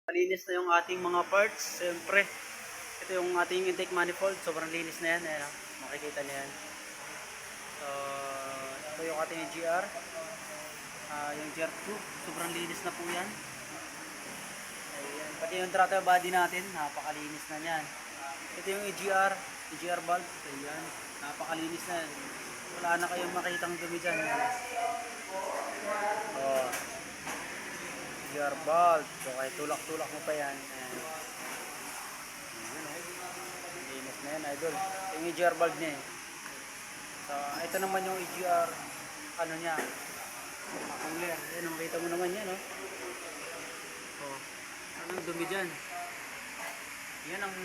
Malinis na yung ating mga parts. Siyempre, ito yung ating intake manifold. Sobrang linis na yan. Ayan, makikita niyo yan. So, ito yung ating GR. Yung GR2. Sobrang linis na po yan. Ayan. Pati yung throttle body natin, napakalinis na yan. Ito yung EGR valve. Ayan. Napakalinis na yan. Wala na kayong makitang dumi dyan. Oh. EGR valve. So, kahit tulak-tulak mo pa yan. Ayan. Linis na yan, idol. Yung EGR valve niya eh. So, ito naman yung EGR, ano niya, angler. Ayan, makita mo naman yan, no? Oh, anong dumi dyan? Yan ang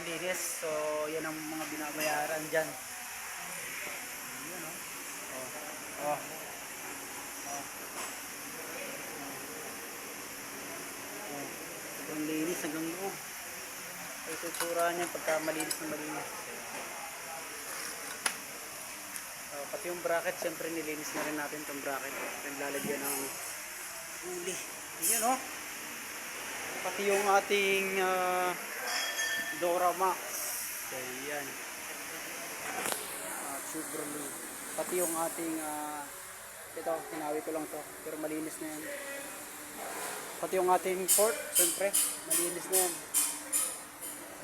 linis. So, yan ang mga binabayaran dyan. Yan, no? Oh. Oh. Oh. Oh. Ang linis hanggang loob. So, ito itsura niya pagka malinis na malinis. Pati yung bracket, siyempre nilinis na rin natin itong bracket. Naglalagyan ng huli. Ayan o. Pati yung ating Dora Max. Ayan. Chevrolet. Pati yung ating ito, hinawi ko lang to. Pero malinis na yan. Pati yung ating port, siyempre, malinis na yan.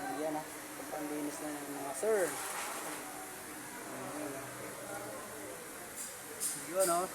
Ayan o. Sobrang linis na yan mga sir. Yun, no?